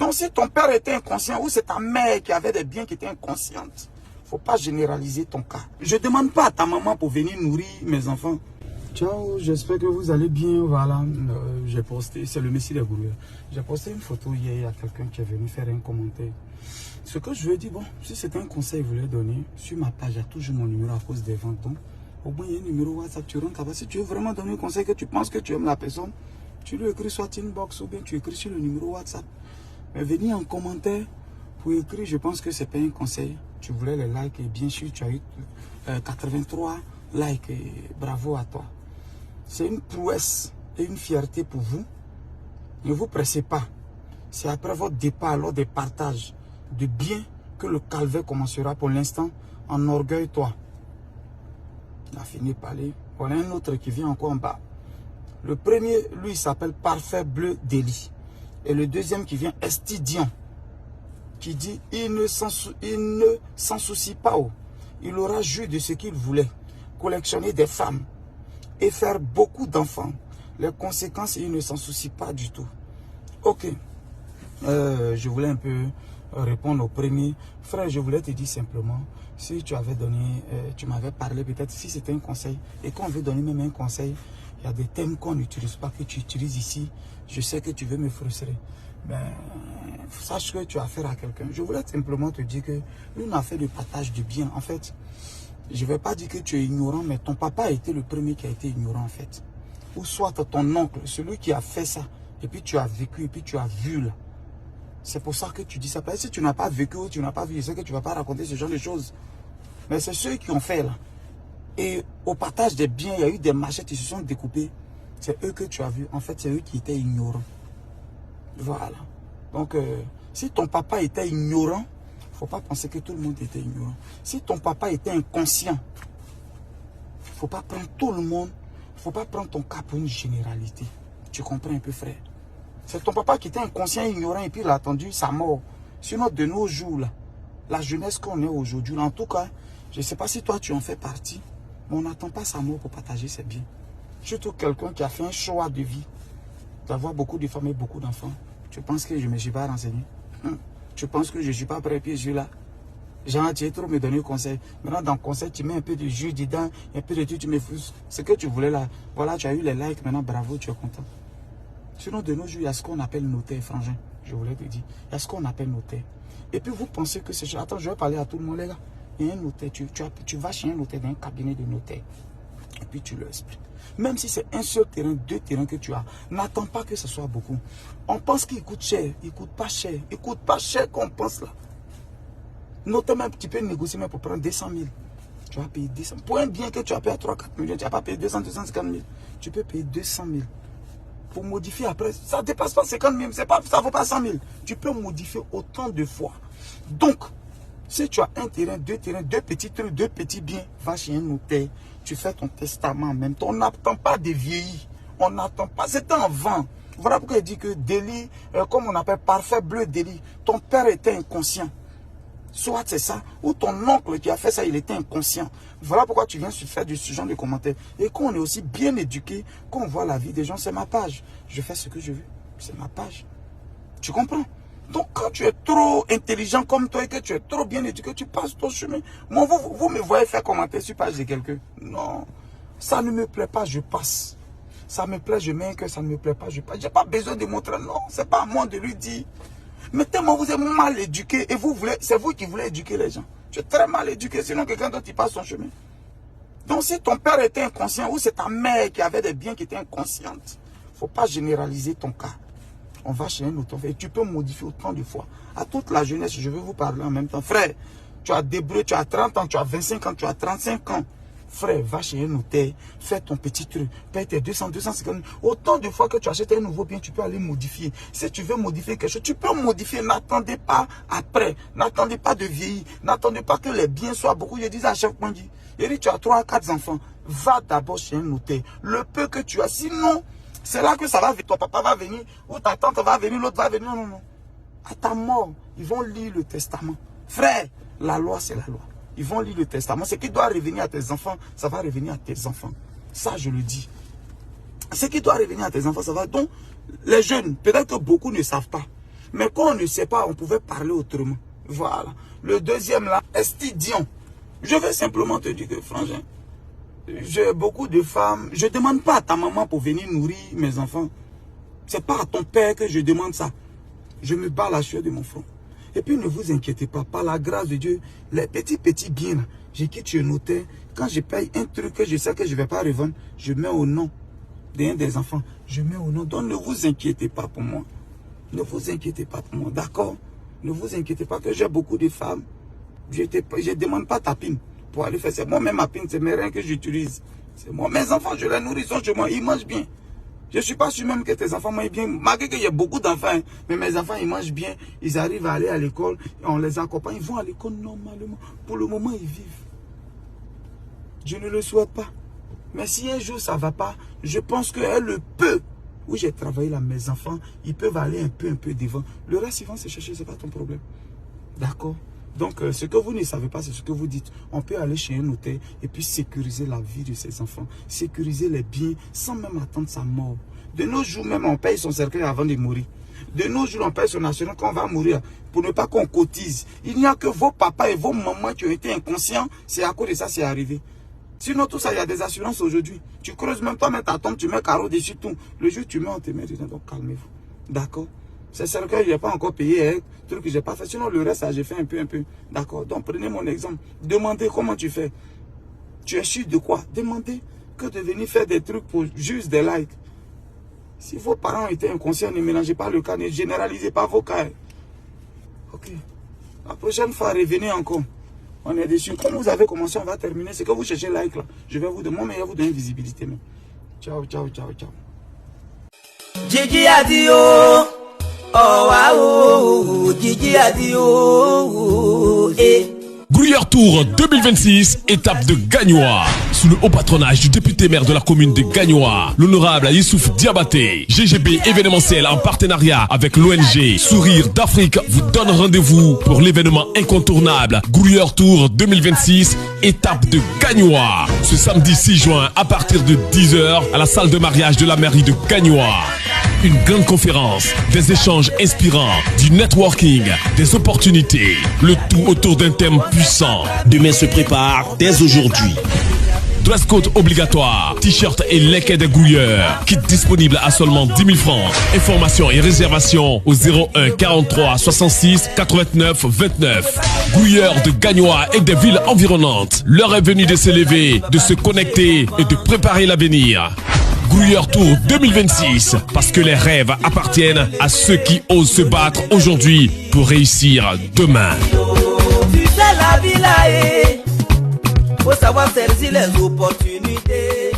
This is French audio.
Donc si ton père était inconscient ou c'est ta mère qui avait des biens qui étaient inconscientes, il ne faut pas généraliser ton cas. Je ne demande pas à ta maman pour venir nourrir mes enfants. Ciao, j'espère que vous allez bien. Voilà, j'ai posté, c'est le Messie des Gourous. J'ai posté une photo hier, il y a quelqu'un qui est venu faire un commentaire. Ce que je veux dire, bon, si c'est un conseil que vous voulez donner, sur ma page, il y a toujours mon numéro à cause des ventes. Donc, au moins, il y a un numéro WhatsApp, tu rentres là-bas. Si tu veux vraiment donner un conseil que tu penses que tu aimes la personne, tu lui écris soit inbox ou bien tu écris sur le numéro WhatsApp. Mais venir en commentaire pour écrire, je pense que c'est pas un conseil. Tu voulais les likes et bien sûr, tu as eu 83 likes et bravo à toi. C'est une prouesse et une fierté pour vous. Ne vous pressez pas. C'est après votre départ, lors des partages de biens, que le calvaire commencera. Pour l'instant, enorgueille-toi. Il a fini de parler. Voilà un autre qui vient encore en bas. Le premier, lui, il s'appelle Parfait Bleu Délit. Et le deuxième qui vient, Estidian, qui dit, il ne s'en soucie pas. Il aura joui de ce qu'il voulait. Collectionner des femmes et faire beaucoup d'enfants. Les conséquences, il ne s'en soucie pas du tout. Ok. Je voulais un peu répondre au premier. Frère, je voulais te dire simplement, si tu avais donné, tu m'avais parlé peut-être, si c'était un conseil, et qu'on veut donner même un conseil, il y a des thèmes qu'on n'utilise pas, que tu utilises ici. Je sais que tu veux me frustrer. Mais sache que tu as affaire à quelqu'un. Je voulais simplement te dire que une affaire de partage de bien, en fait, je ne vais pas dire que tu es ignorant, mais ton papa a été le premier qui a été ignorant, en fait. Ou soit ton oncle, celui qui a fait ça, et puis tu as vécu, et puis tu as vu là. C'est pour ça que tu dis ça. Parce que si tu n'as pas vécu ou tu n'as pas vu, je sais que tu ne vas pas raconter ce genre de choses. Mais c'est ceux qui ont fait là. Et au partage des biens, il y a eu des machettes qui se sont découpées. C'est eux que tu as vus. En fait, c'est eux qui étaient ignorants. Voilà. Donc, si ton papa était ignorant, il ne faut pas penser que tout le monde était ignorant. Si ton papa était inconscient, il ne faut pas prendre tout le monde. Il ne faut pas prendre ton cas pour une généralité. Tu comprends un peu, frère? C'est ton papa qui était inconscient, ignorant, et puis il a attendu sa mort. Sinon, de nos jours, là, la jeunesse qu'on est aujourd'hui, en tout cas, je ne sais pas si toi tu en fais partie, mais on n'attend pas sa mort pour partager ses biens. Surtout quelqu'un qui a fait un choix de vie, d'avoir beaucoup de femmes et beaucoup d'enfants. Tu penses que je ne me suis pas renseigné? Tu penses que je ne suis pas prêt, puis je suis là? Genre, tu es trop me donner conseil. Maintenant, dans le conseil, tu mets un peu de jus dedans, un peu de tout, tu me frustres. Ce que tu voulais là, voilà, tu as eu les likes, maintenant, bravo, tu es content. Sinon, de nos jours, il y a ce qu'on appelle notaire, frangin. Je voulais te dire. Il y a ce qu'on appelle notaire. Et puis, vous pensez que c'est... Attends, je vais parler à tout le monde, les gars. Il y a un notaire. Tu vas chez un notaire dans un cabinet de notaire. Et puis, tu leur expliques. Même si c'est un seul terrain, 2 terrains que tu as, n'attends pas que ce soit beaucoup. On pense qu'il coûte cher. Il ne coûte pas cher. Il ne coûte pas cher qu'on pense là. Notaire, même, tu peux négocier même pour prendre 200 000. Tu vas payer 200 000. Pour un bien que tu as payé à 3-4 millions, tu n'as pas payé 250 000. Tu peux payer 200 000. Pour modifier après, ça ne dépasse pas 50 000, ça ne vaut pas 100 000. Tu peux modifier autant de fois. Donc, si tu as un terrain, 2 terrains, 2 petits trucs, 2 petits biens, va chez un notaire, tu fais ton testament en même temps. On n'attend pas de vieillir. On n'attend pas. C'était en vent. Voilà pourquoi il dit que délit, comme on appelle Parfait Bleu Délit, ton père était inconscient. Soit c'est ça, ou ton oncle qui a fait ça, il était inconscient. Voilà pourquoi tu viens faire ce genre de commentaires. Et quand on est aussi bien éduqué, quand on voit la vie des gens, c'est ma page. Je fais ce que je veux, c'est ma page. Tu comprends? Donc quand tu es trop intelligent comme toi et que tu es trop bien éduqué, tu passes ton chemin. Moi, vous me voyez faire commenter sur page de quelqu'un. Non, ça ne me plaît pas, je passe. Ça me plaît, je mets un cœur, ça ne me plaît pas, je passe. Je n'ai pas besoin de montrer, non, c'est pas à moi de lui dire. Mais tellement vous êtes mal éduqué et c'est vous qui voulez éduquer les gens. Tu es très mal éduqué, sinon quelqu'un d'autre il passe son chemin. Donc si ton père était inconscient ou c'est ta mère qui avait des biens qui étaient inconscientes, il ne faut pas généraliser ton cas. On va chez un autre et tu peux modifier autant de fois. À toute la jeunesse, je vais vous parler en même temps. Frère, tu as débrouillé, tu as 30 ans, tu as 25 ans, tu as 35 ans. Frère, va chez un notaire, fais ton petit truc, paye tes 200, 250. Autant de fois que tu achètes un nouveau bien, tu peux aller modifier. Si tu veux modifier quelque chose, tu peux modifier. N'attendez pas après. N'attendez pas de vieillir. N'attendez pas que les biens soient beaucoup. Je dis à chaque fois, je dis, tu as 3 à 4 enfants. Va d'abord chez un notaire. Le peu que tu as. Sinon, c'est là que ça va venir. Ton papa va venir, ou ta tante va venir, l'autre va venir. Non, non, non. À ta mort, ils vont lire le testament. Frère, la loi, c'est la loi. Ils vont lire le testament. Ce qui doit revenir à tes enfants, ça va revenir à tes enfants. Ça, je le dis. Ce qui doit revenir à tes enfants, ça va. Donc, les jeunes, peut-être que beaucoup ne savent pas. Mais quand on ne sait pas, on pouvait parler autrement. Voilà. Le deuxième là, Esti Dion. Je vais simplement te dire que, frangin, j'ai beaucoup de femmes. Je ne demande pas à ta maman pour venir nourrir mes enfants. C'est pas à ton père que je demande ça. Je me bats la sueur de mon front. Et puis ne vous inquiétez pas, par la grâce de Dieu, les petits biens là, je quitte chez notaire. Quand je paye un truc que je sais que je ne vais pas revendre, je mets au nom d'un des enfants. Je mets au nom. Donc ne vous inquiétez pas pour moi. Ne vous inquiétez pas pour moi, d'accord? Ne vous inquiétez pas que j'ai beaucoup de femmes. Je ne demande pas ta pine pour aller faire. C'est moi-même ma pine, c'est mes reins que j'utilise. C'est moi. Mes enfants, je les nourris, ils mangent bien. Je ne suis pas sûr même que tes enfants mangent bien. Malgré qu'il y a beaucoup d'enfants, hein, mais mes enfants, ils mangent bien. Ils arrivent à aller à l'école. On les accompagne. Ils vont à l'école normalement. Pour le moment, ils vivent. Je ne le souhaite pas. Mais si un jour ça ne va pas, je pense qu'elle le peut. Oui, j'ai travaillé là, mes enfants, ils peuvent aller un peu devant. Le reste, ils vont se chercher, ce n'est pas ton problème. D'accord? Donc, ce que vous ne savez pas, c'est ce que vous dites. On peut aller chez un notaire et puis sécuriser la vie de ses enfants. Sécuriser les biens sans même attendre sa mort. De nos jours même, on paye son cercueil avant de mourir. De nos jours, on paye son assurance quand on va mourir pour ne pas qu'on cotise. Il n'y a que vos papas et vos mamans qui ont été inconscients. C'est à cause de ça, c'est arrivé. Sinon, tout ça, il y a des assurances aujourd'hui. Tu creuses même toi, mets ta tombe, tu mets carreau dessus, tout. Le jour, tu mets, on te met dedans. Donc, calmez-vous. D'accord? C'est cercueil, je n'ai pas encore payé, hein, truc que je n'ai pas fait. Sinon, le reste, j'ai fait un peu. D'accord? Donc, prenez mon exemple. Demandez comment tu fais. Tu es sûr de quoi? Demandez que de venir faire des trucs pour juste des likes. Si vos parents étaient inconscients, ne mélangez pas le cas, ne généralisez pas vos cas. Ok. La prochaine fois, revenez encore. On est dessus. Comme vous avez commencé, on va terminer. C'est que vous cherchez like là. Je vais vous demander, mais il va vous donner une visibilité. Même. Ciao. Gigi Adio. Oh, waouh. Gigi Adio. Gruyère Tour 2026, étape de Gagnoa. Sous le haut patronage du député maire de la commune de Gagnoa, l'honorable Youssouf Diabaté, GGB événementiel en partenariat avec l'ONG Sourire d'Afrique vous donne rendez-vous pour l'événement incontournable Gruyère Tour 2026, étape de Gagnoa. Ce samedi 6 juin à partir de 10h à la salle de mariage de la mairie de Gagnoa. Une grande conférence, des échanges inspirants, du networking, des opportunités, le tout autour d'un thème puissant. Demain se prépare dès aujourd'hui. Dress code obligatoire, t-shirt et leket des grouilleurs. Kit disponible à seulement 10 000 francs. Informations et réservations au 01 43 66 89 29. Grouilleurs de Gagnoa et des villes environnantes. L'heure est venue de s'élever, de se connecter et de préparer l'avenir. Gruyère Tour 2026, parce que les rêves appartiennent à ceux qui osent se battre aujourd'hui pour réussir demain. Tu sais la vie là, faut savoir saisir les opportunités.